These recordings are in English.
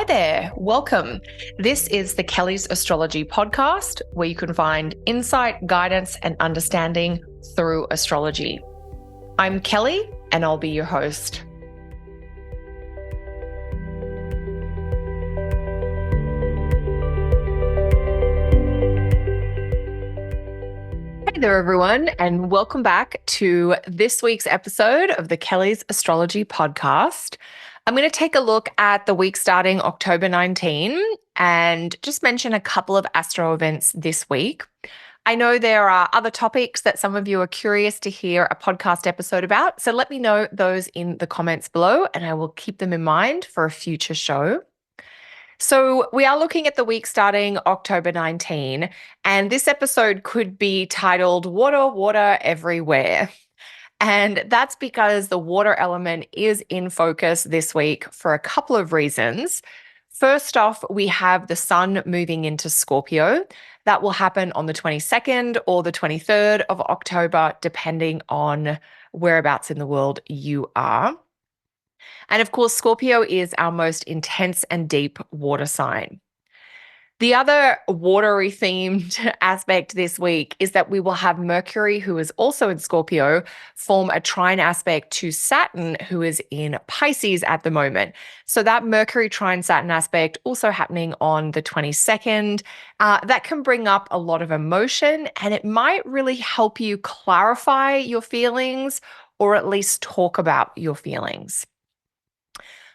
Hi there, welcome. This is the Kelly's Astrology podcast, where you can find insight, guidance, and understanding through astrology. I'm Kelly, and I'll be your host. Hey there, everyone, and welcome back to this week's episode of the Kelly's Astrology podcast. I'm going to take a look at the week starting October 19 and just mention a couple of astro events this week. I know there are other topics that some of you are curious to hear a podcast episode about, so let me know those in the comments below and I will keep them in mind for a future show. So we are looking at the week starting October 19, and this episode could be titled Water, Water Everywhere. And that's because the water element is in focus this week for a couple of reasons. First off, we have the sun moving into Scorpio. That will happen on the 22nd or the 23rd of October, depending on whereabouts in the world you are. And of course, Scorpio is our most intense and deep water sign. The other watery themed aspect this week is that we will have Mercury, who is also in Scorpio, form a trine aspect to Saturn, who is in Pisces at the moment. So that Mercury trine Saturn aspect also happening on the 22nd. That can bring up a lot of emotion, and it might really help you clarify your feelings or at least talk about your feelings.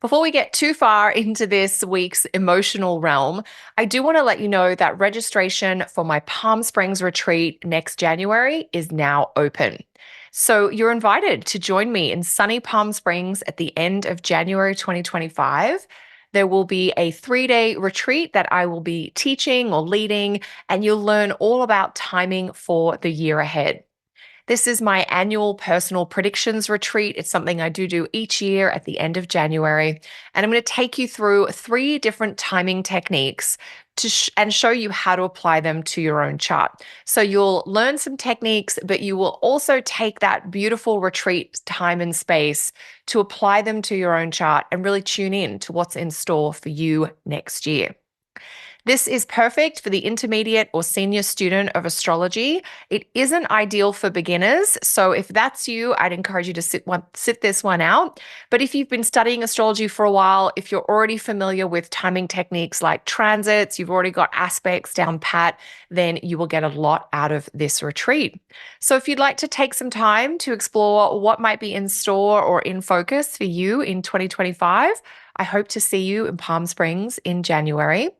Before we get too far into this week's emotional realm, I do want to let you know that registration for my Palm Springs retreat next January is now open. So you're invited to join me in sunny Palm Springs at the end of January 2025. There will be a 3-day retreat that I will be teaching or leading, and you'll learn all about timing for the year ahead. This is my annual personal predictions retreat. It's something I do each year at the end of January. And I'm going to take you through 3 different timing techniques and show you how to apply them to your own chart. So you'll learn some techniques, but you will also take that beautiful retreat time and space to apply them to your own chart and really tune in to what's in store for you next year. This is perfect for the intermediate or senior student of astrology. It isn't ideal for beginners. So if that's you, I'd encourage you to sit this one out. But if you've been studying astrology for a while, if you're already familiar with timing techniques like transits, you've already got aspects down pat, then you will get a lot out of this retreat. So if you'd like to take some time to explore what might be in store or in focus for you in 2025, I hope to see you in Palm Springs in January.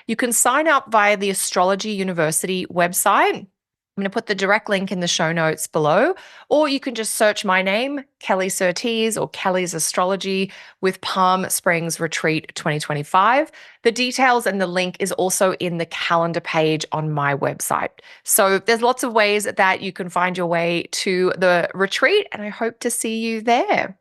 You can sign up via the Astrology University website. I'm going to put the direct link in the show notes below, or you can just search my name, Kelly Surtees or Kelly's Astrology with Palm Springs Retreat 2025. The details and the link is also in the calendar page on my website. So there's lots of ways that you can find your way to the retreat, and I hope to see you there.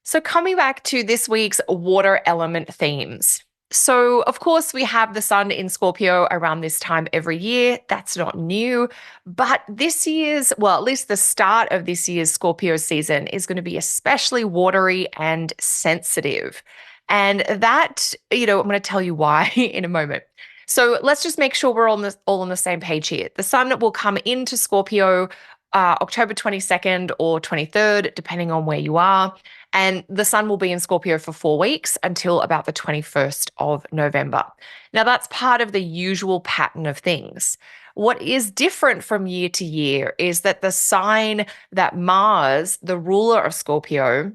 So coming back to this week's water element themes. So of course we have the sun in Scorpio around this time every year. That's not new, but this year's, well, at least the start of this year's Scorpio season is going to be especially watery and sensitive. And that, I'm going to tell you why in a moment. So let's just make sure we're all on the same page here. The sun will come into Scorpio October 22nd or 23rd, depending on where you are. And the sun will be in Scorpio for 4 weeks until about the 21st of November. Now, that's part of the usual pattern of things. What is different from year to year is that the sign that Mars, the ruler of Scorpio,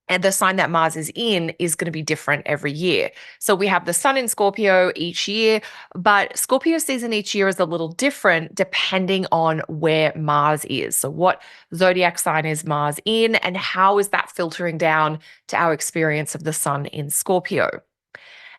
and the sign that Mars is in is going to be different every year. So we have the sun in Scorpio each year, but Scorpio season each year is a little different depending on where Mars is. So what zodiac sign is Mars in, and how is that filtering down to our experience of the sun in Scorpio?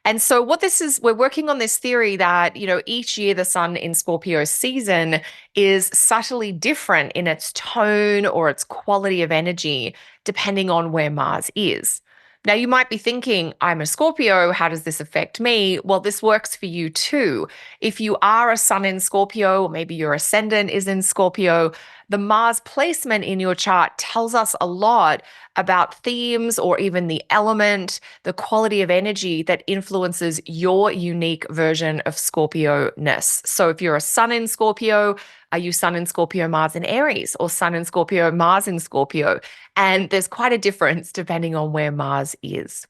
And so what this is, we're working on this theory that, each year the sun in Scorpio season is subtly different in its tone or its quality of energy, depending on where Mars is. Now, you might be thinking, I'm a Scorpio, how does this affect me? Well, this works for you too. If you are a sun in Scorpio, or maybe your ascendant is in Scorpio, the Mars placement in your chart tells us a lot about themes or even the element, the quality of energy that influences your unique version of Scorpio-ness. So if you're a sun in Scorpio, are you sun in Scorpio, Mars in Aries, or sun in Scorpio, Mars in Scorpio? And there's quite a difference depending on where Mars is.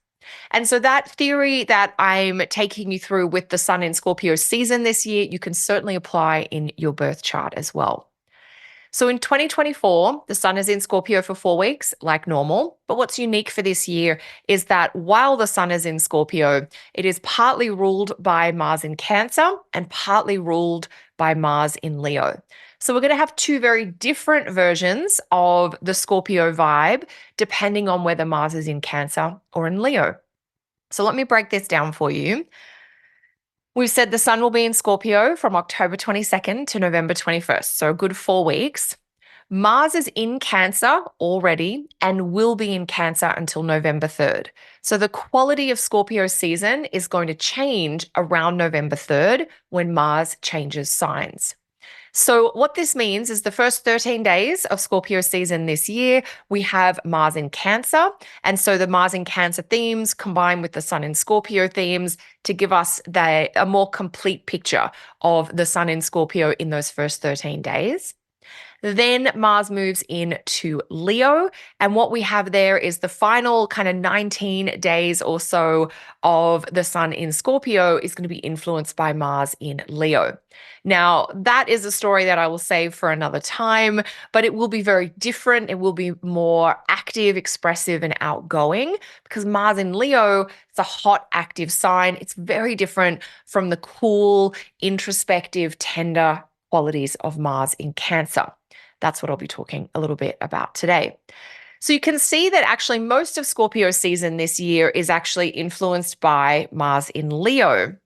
And so that theory that I'm taking you through with the sun in Scorpio season this year, you can certainly apply in your birth chart as well. So in 2024, the sun is in Scorpio for 4 weeks, like normal. But what's unique for this year is that while the sun is in Scorpio, it is partly ruled by Mars in Cancer and partly ruled by Mars in Leo. So we're going to have two very different versions of the Scorpio vibe, depending on whether Mars is in Cancer or in Leo. So let me break this down for you. We've said the sun will be in Scorpio from October 22nd to November 21st, so a good 4 weeks. Mars is in Cancer already and will be in Cancer until November 3rd. So the quality of Scorpio season is going to change around November 3rd when Mars changes signs. So what this means is the first 13 days of Scorpio season this year, we have Mars in Cancer. And so the Mars in Cancer themes combine with the Sun in Scorpio themes to give us a more complete picture of the Sun in Scorpio in those first 13 days. Then Mars moves into Leo. And what we have there is the final kind of 19 days or so of the sun in Scorpio is going to be influenced by Mars in Leo. Now, that is a story that I will save for another time, but it will be very different. It will be more active, expressive, and outgoing because Mars in Leo, it's a hot, active sign. It's very different from the cool, introspective, tender qualities of Mars in Cancer. That's what I'll be talking a little bit about today. So you can see that actually most of Scorpio season this year is actually influenced by Mars in Leo.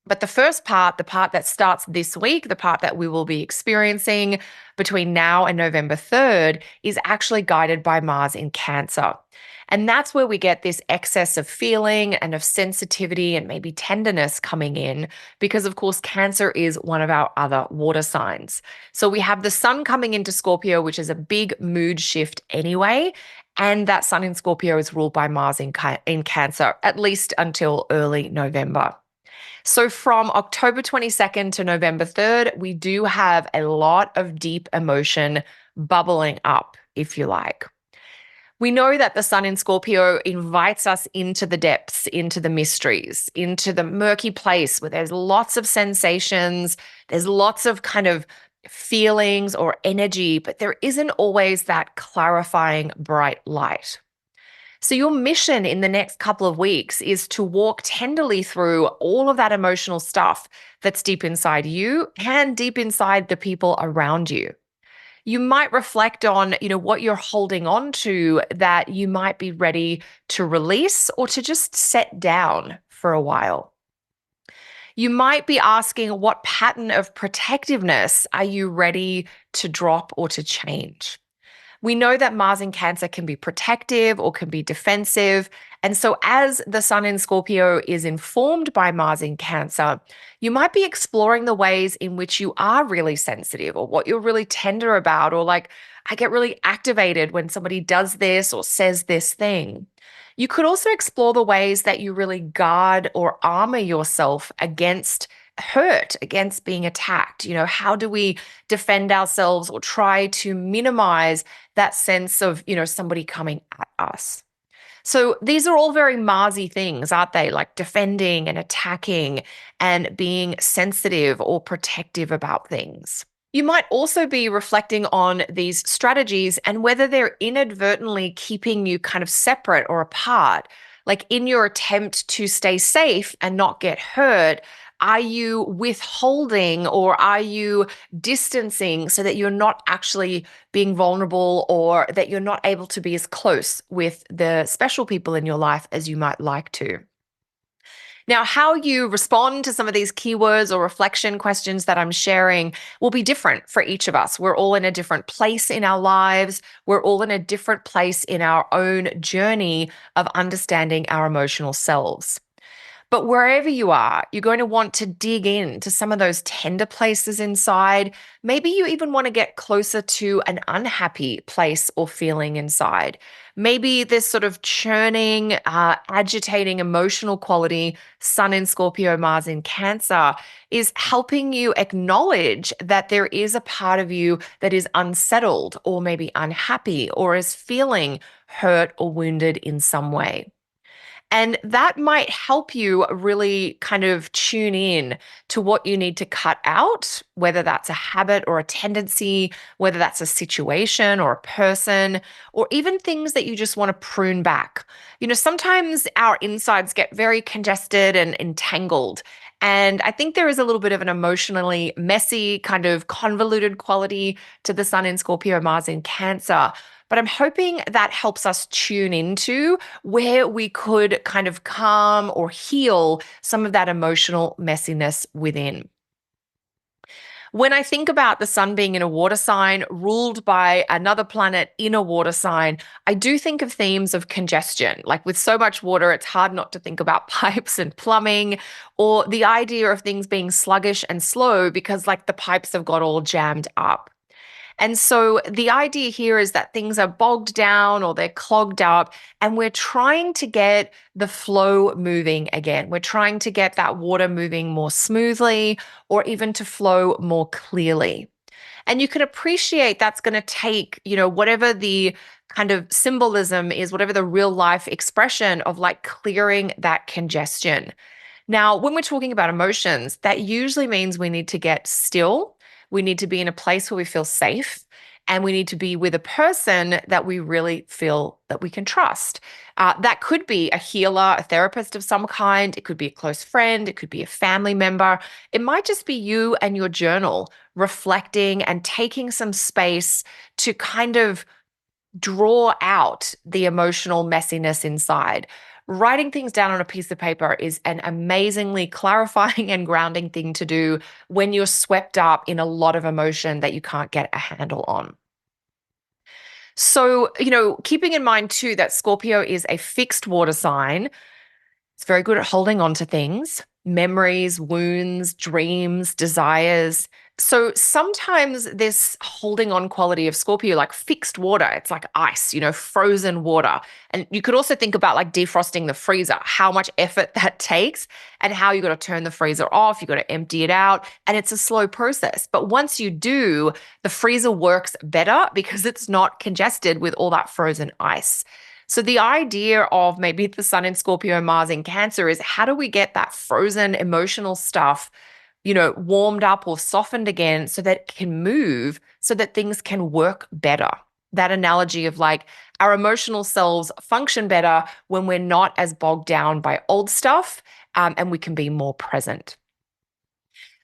But the first part, the part that starts this week, the part that we will be experiencing between now and November 3rd, is actually guided by Mars in Cancer. And that's where we get this excess of feeling and of sensitivity and maybe tenderness coming in, because of course, Cancer is one of our other water signs. So we have the sun coming into Scorpio, which is a big mood shift anyway. And that sun in Scorpio is ruled by Mars in Cancer, at least until early November. So from October 22nd to November 3rd, we do have a lot of deep emotion bubbling up, if you like. We know that the sun in Scorpio invites us into the depths, into the mysteries, into the murky place where there's lots of sensations, there's lots of kind of feelings or energy, but there isn't always that clarifying bright light. So your mission in the next couple of weeks is to walk tenderly through all of that emotional stuff that's deep inside you and deep inside the people around you. You might reflect on, what you're holding on to that you might be ready to release or to just set down for a while. You might be asking, what pattern of protectiveness are you ready to drop or to change? We know that Mars in Cancer can be protective or can be defensive. And so as the sun in Scorpio is informed by Mars in Cancer, you might be exploring the ways in which you are really sensitive or what you're really tender about, or like, I get really activated when somebody does this or says this thing. You could also explore the ways that you really guard or armor yourself against hurt, against being attacked. How do we defend ourselves or try to minimize that sense of, somebody coming at us? So these are all very Marsy things, aren't they? Like defending and attacking and being sensitive or protective about things. You might also be reflecting on these strategies and whether they're inadvertently keeping you kind of separate or apart. Like in your attempt to stay safe and not get hurt, are you withholding or are you distancing so that you're not actually being vulnerable or that you're not able to be as close with the special people in your life as you might like to? Now, how you respond to some of these keywords or reflection questions that I'm sharing will be different for each of us. We're all in a different place in our lives. We're all in a different place in our own journey of understanding our emotional selves. But wherever you are, you're going to want to dig in to some of those tender places inside. Maybe you even want to get closer to an unhappy place or feeling inside. Maybe this sort of churning, agitating emotional quality, Sun in Scorpio, Mars in Cancer, is helping you acknowledge that there is a part of you that is unsettled or maybe unhappy or is feeling hurt or wounded in some way. And that might help you really kind of tune in to what you need to cut out, whether that's a habit or a tendency, whether that's a situation or a person, or even things that you just want to prune back. Sometimes our insides get very congested and entangled. And I think there is a little bit of an emotionally messy, kind of convoluted quality to the Sun in Scorpio, Mars in Cancer. But I'm hoping that helps us tune into where we could kind of calm or heal some of that emotional messiness within. When I think about the sun being in a water sign ruled by another planet in a water sign, I do think of themes of congestion. Like with so much water, it's hard not to think about pipes and plumbing, or the idea of things being sluggish and slow because like the pipes have got all jammed up. And so the idea here is that things are bogged down or they're clogged up, and we're trying to get the flow moving again. We're trying to get that water moving more smoothly or even to flow more clearly. And you can appreciate that's going to take, whatever the kind of symbolism is, whatever the real life expression of like clearing that congestion. Now, when we're talking about emotions, that usually means we need to get still. We need to be in a place where we feel safe, and we need to be with a person that we really feel that we can trust. That could be a healer, a therapist of some kind. It could be a close friend. It could be a family member. It might just be you and your journal reflecting and taking some space to kind of draw out the emotional messiness inside. Writing things down on a piece of paper is an amazingly clarifying and grounding thing to do when you're swept up in a lot of emotion that you can't get a handle on. So, keeping in mind too that Scorpio is a fixed water sign, it's very good at holding on to things, memories, wounds, dreams, desires. So sometimes this holding on quality of Scorpio, like fixed water, it's like ice, frozen water. And you could also think about like defrosting the freezer, how much effort that takes and how you got to turn the freezer off, you got to empty it out. And it's a slow process. But once you do, the freezer works better because it's not congested with all that frozen ice. So the idea of maybe the Sun in Scorpio, Mars in Cancer is how do we get that frozen emotional stuff, warmed up or softened again so that it can move, so that things can work better. That analogy of like our emotional selves function better when we're not as bogged down by old stuff, and we can be more present.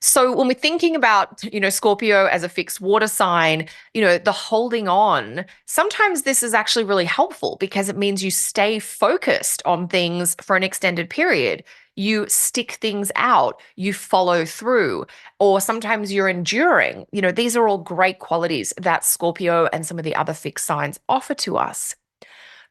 So when we're thinking about, Scorpio as a fixed water sign, the holding on, sometimes this is actually really helpful because it means you stay focused on things for an extended period. You stick things out, you follow through, or sometimes you're enduring. These are all great qualities that Scorpio and some of the other fixed signs offer to us.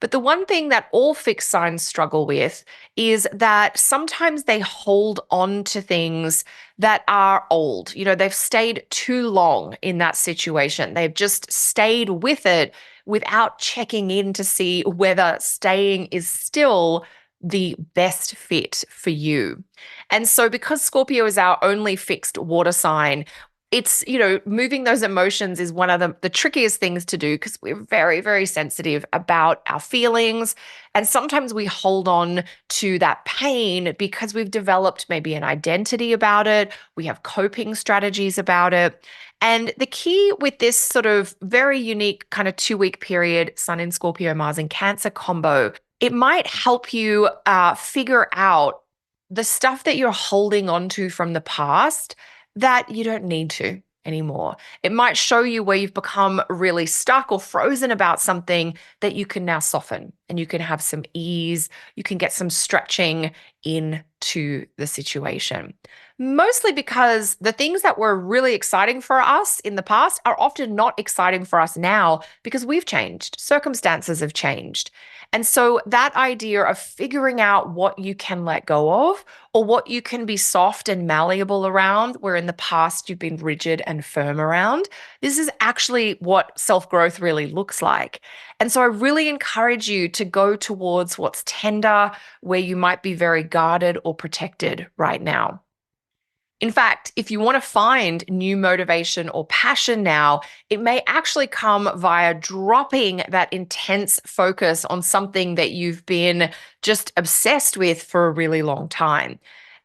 But the one thing that all fixed signs struggle with is that sometimes they hold on to things that are old. They've stayed too long in that situation. They've just stayed with it without checking in to see whether staying is still the best fit for you. And so because Scorpio is our only fixed water sign, it's, moving those emotions is one of the trickiest things to do because we're very, very sensitive about our feelings. And sometimes we hold on to that pain because we've developed maybe an identity about it. We have coping strategies about it. And the key with this sort of very unique kind of 2-week period, Sun in Scorpio, Mars in Cancer combo, it might help you figure out the stuff that you're holding on to from the past that you don't need to anymore. It might show you where you've become really stuck or frozen about something that you can now soften and you can have some ease. You can get some stretching into the situation. Mostly because the things that were really exciting for us in the past are often not exciting for us now because we've changed. Circumstances have changed. And so that idea of figuring out what you can let go of or what you can be soft and malleable around, where in the past you've been rigid and firm around, this is actually what self-growth really looks like. And so I really encourage you to go towards what's tender, where you might be very guarded or protected right now. In fact, if you want to find new motivation or passion now, it may actually come via dropping that intense focus on something that you've been just obsessed with for a really long time.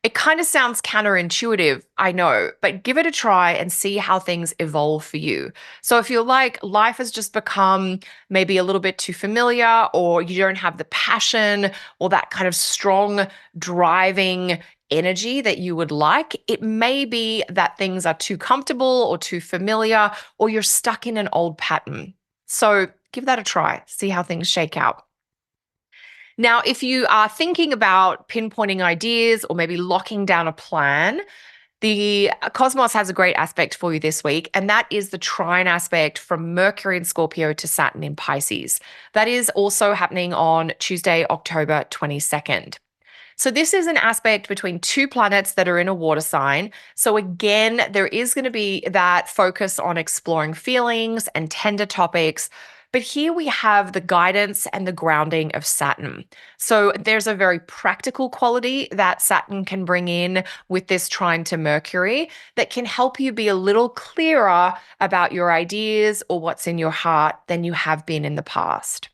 It kind of sounds counterintuitive, I know, but give it a try and see how things evolve for you. So if you're like, life has just become maybe a little bit too familiar, or you don't have the passion or that kind of strong driving energy that you would like, it may be that things are too comfortable or too familiar, or you're stuck in an old pattern. So give that a try, see how things shake out. Now, if you are thinking about pinpointing ideas or maybe locking down a plan, the cosmos has a great aspect for you this week, and that is the trine aspect from Mercury in Scorpio to Saturn in Pisces. That is also happening on Tuesday, October 22nd. So this is an aspect between two planets that are in a water sign. So again, there is going to be that focus on exploring feelings and tender topics. But here we have the guidance and the grounding of Saturn. So there's a very practical quality that Saturn can bring in with this trine to Mercury that can help you be a little clearer about your ideas or what's in your heart than you have been in the past.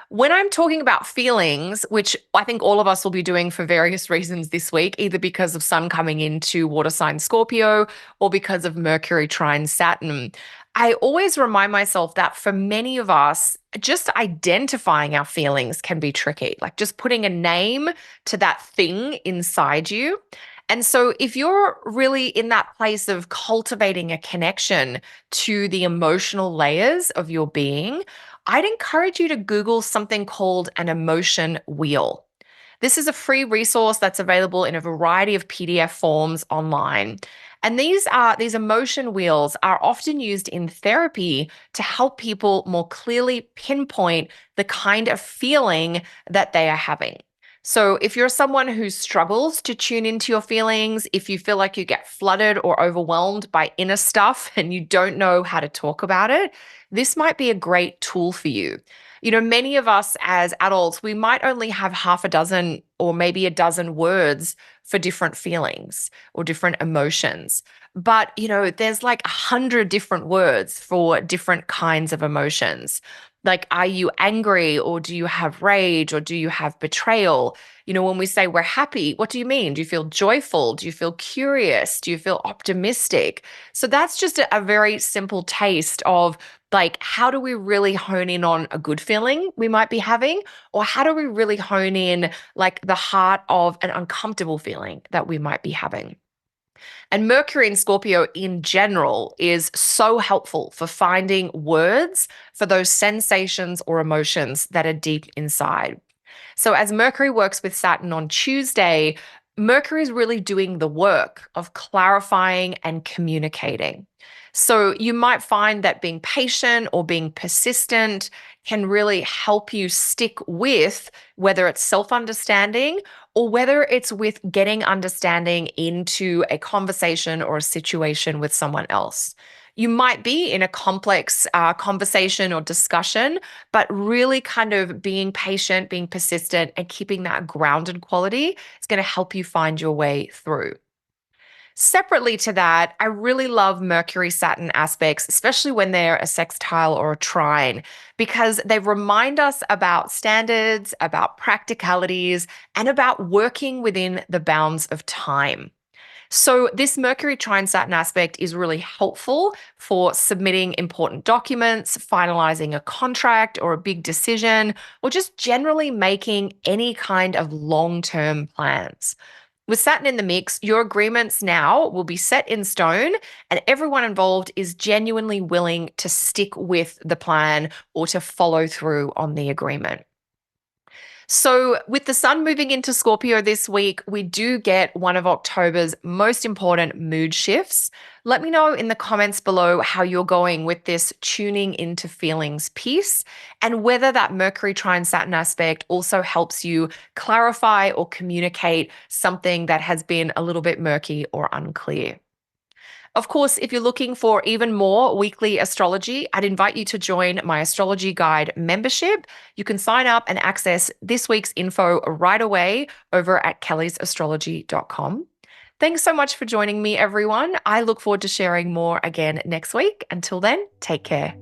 When I'm talking about feelings, which I think all of us will be doing for various reasons this week, either because of Sun coming into water sign Scorpio or because of Mercury trine Saturn, I always remind myself that for many of us, just identifying our feelings can be tricky, like just putting a name to that thing inside you. And so, if you're really in that place of cultivating a connection to the emotional layers of your being, I'd encourage you to Google something called an emotion wheel. This is a free resource that's available in a variety of PDF forms online. And these emotion wheels are often used in therapy to help people more clearly pinpoint the kind of feeling that they are having. So, if you're someone who struggles to tune into your feelings, if you feel like you get flooded or overwhelmed by inner stuff and you don't know how to talk about it, this might be a great tool for you. You know, many of us as adults, we might only have half a dozen or maybe a dozen words for different feelings or different emotions. But, there's like 100 different words for different kinds of emotions. Like, are you angry, or do you have rage, or do you have betrayal? When we say we're happy, what do you mean? Do you feel joyful? Do you feel curious? Do you feel optimistic? So that's just a very simple taste of, like, how do we really hone in on a good feeling we might be having? Or how do we really hone in, like, the heart of an uncomfortable feeling that we might be having? And Mercury in Scorpio in general is so helpful for finding words for those sensations or emotions that are deep inside. So, as Mercury works with Saturn on Tuesday, Mercury is really doing the work of clarifying and communicating. So, you might find that being patient or being persistent can really help you stick with whether it's self understanding or whether it's with getting understanding into a conversation or a situation with someone else. You might be in a complex conversation or discussion, but really kind of being patient, being persistent, and keeping that grounded quality is going to help you find your way through. Separately to that, I really love Mercury Saturn aspects, especially when they're a sextile or a trine, because they remind us about standards, about practicalities, and about working within the bounds of time. So, this Mercury trine Saturn aspect is really helpful for submitting important documents, finalizing a contract or a big decision, or just generally making any kind of long term plans. With Saturn in the mix, your agreements now will be set in stone, and everyone involved is genuinely willing to stick with the plan or to follow through on the agreement. So, with the sun moving into Scorpio this week, we do get one of October's most important mood shifts. Let me know in the comments below how you're going with this tuning into feelings piece and whether that Mercury trine Saturn aspect also helps you clarify or communicate something that has been a little bit murky or unclear. Of course, if you're looking for even more weekly astrology, I'd invite you to join my Astrology Guide membership. You can sign up and access this week's info right away over at kellysastrology.com. Thanks so much for joining me, everyone. I look forward to sharing more again next week. Until then, take care.